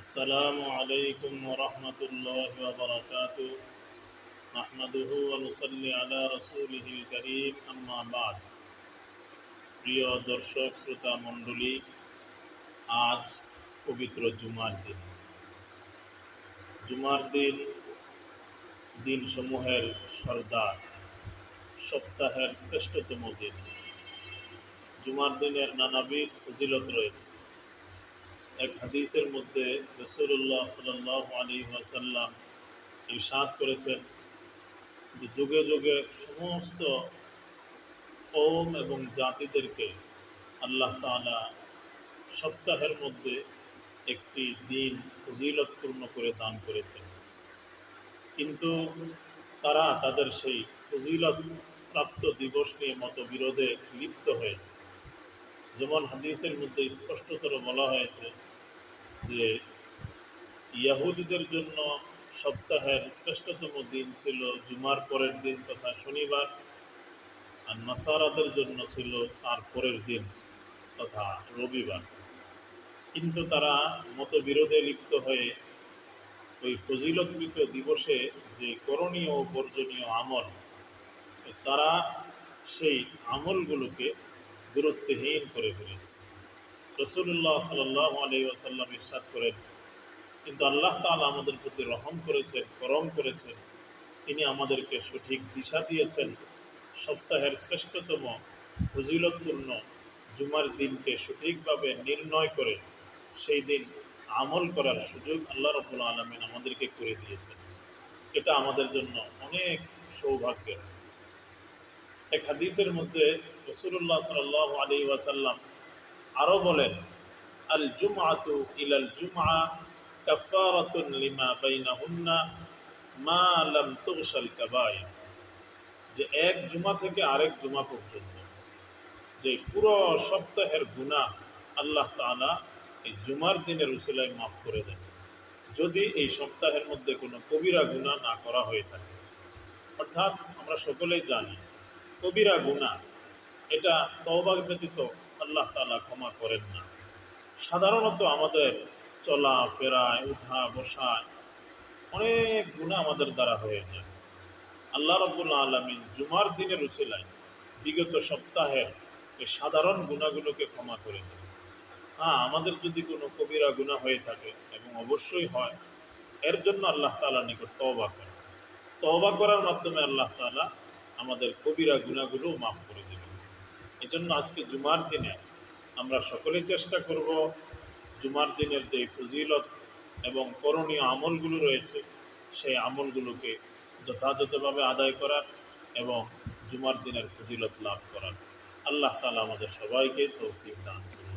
السلام عليكم ورحمة الله وبركاته نحمده ونصلي على رسوله الكريم أما بعد প্রিয় দর্শক শ্রোতা মণ্ডলী, আজ পবিত্র জুমার দিন দিনসমূহের সর্দার, সপ্তাহের শ্রেষ্ঠতম দিন। জুমার দিনের নানাবিধ ফজিলত রয়েছে। এক হাদিসের মধ্যে রাসূলুল্লাহ সাল্লাল্লাহু আলাইহি ওয়াসাল্লাম ইরশাদ করেছেন যে যুগে যুগে সমস্ত কওম এবং জাতিদেরকে আল্লাহ তাআলা সপ্তাহের মধ্যে একটি দিন ফজিলতপূর্ণ করে দান করেছেন, কিন্তু তারা তাদের সেই ফজিলত প্রাপ্ত দিবস নিয়ে মতবিরোধে লিপ্ত হয়েছে। যেমন হাদিসের মধ্যে স্পষ্টতর বলা হয়েছে যে ইয়াহুদীদের জন্য সপ্তাহের শ্রেষ্ঠতম দিন ছিল জুমার পরের দিন তথা শনিবার, আর নাসারাদের জন্য ছিল তার পরের দিন তথা রবিবার। কিন্তু তারা মতবিরোধে লিপ্ত হয়ে ওই ফজিলতকৃত দিবসে যে করণীয় ও বর্জনীয় আমল, তারা সেই আমলগুলোকে গুরুত্বহীন করে ফেলেছে। রাসূলুল্লাহ সাল্লাল্লাহু আলাইহি ওয়াসাল্লাম ইরশাদ করেন, কিন্তু আল্লাহ তাআলা আমাদের প্রতি রহম করেছেন, করম করেছেন। তিনি আমাদেরকে সঠিক দিশা দিয়েছেন। সপ্তাহের শ্রেষ্ঠতম ফজিলতপূর্ণ জুমার দিনকে সঠিকভাবে নির্ণয় করে সেই দিন আমল করার সুযোগ আল্লাহ রাব্বুল আলামিন আমাদেরকে করে দিয়েছেন। এটা আমাদের জন্য অনেক সৌভাগ্যের। এক হাদিসের মধ্যে রাসূলুল্লাহ সাল্লাল্লাহু আলাইহি ওয়াসাল্লাম আরও বলেন, আল জুমআতু ইলাল জুমআ কাফারাতুন লিমা বাইনাহুন্না মা লাম তুগশাল কাবায়ের। যে এক জুমা থেকে আরেক জুমা পর্যন্ত যে পুরো সপ্তাহের গুনাহ আল্লাহ তাআলা এই জুমার দিনের উসিলায় মাফ করে দেন, যদি এই সপ্তাহের মধ্যে কোনো কবিরা গুনাহ না করা হয়ে থাকে। অর্থাৎ আমরা সকলেই জানি কবিরা গুনাহ এটা তওবা ব্যতীত আল্লাহ তাআলা ক্ষমা করেন না। সাধারণত আমাদের চলা ফেরায়, উঠা বসায় অনেক গুনাহ আমাদের দ্বারা হয়ে যায়। আল্লাহ রাব্বুল আলামিন জুমার দিনের উসিলায় বিগত সপ্তাহের এই সাধারণ গুনাহগুলোকে ক্ষমা করে দেন। আমাদের যদি কোনো কবিরা গুনাহ হয়ে থাকে, এবং অবশ্যই হয়, এর জন্য আল্লাহ তাআলার নিকট তওবা করেন। তওবা করার মাধ্যমে আল্লাহ তাআলা আমাদের কবিরা গুনাহগুলো মাফ করে দেবেন। এজন্য আজকে জুমার দিনে আমরা সকলেই চেষ্টা করব জুমার দিনের যে ফজিলত এবং করণীয় আমলগুলো রয়েছে সেই আমলগুলোকে যথাযথভাবে আদায় করার এবং জুমার দিনের ফজিলত লাভ করার। আল্লাহ তাআলা আমাদের সবাইকে তৌফিক দান করুন।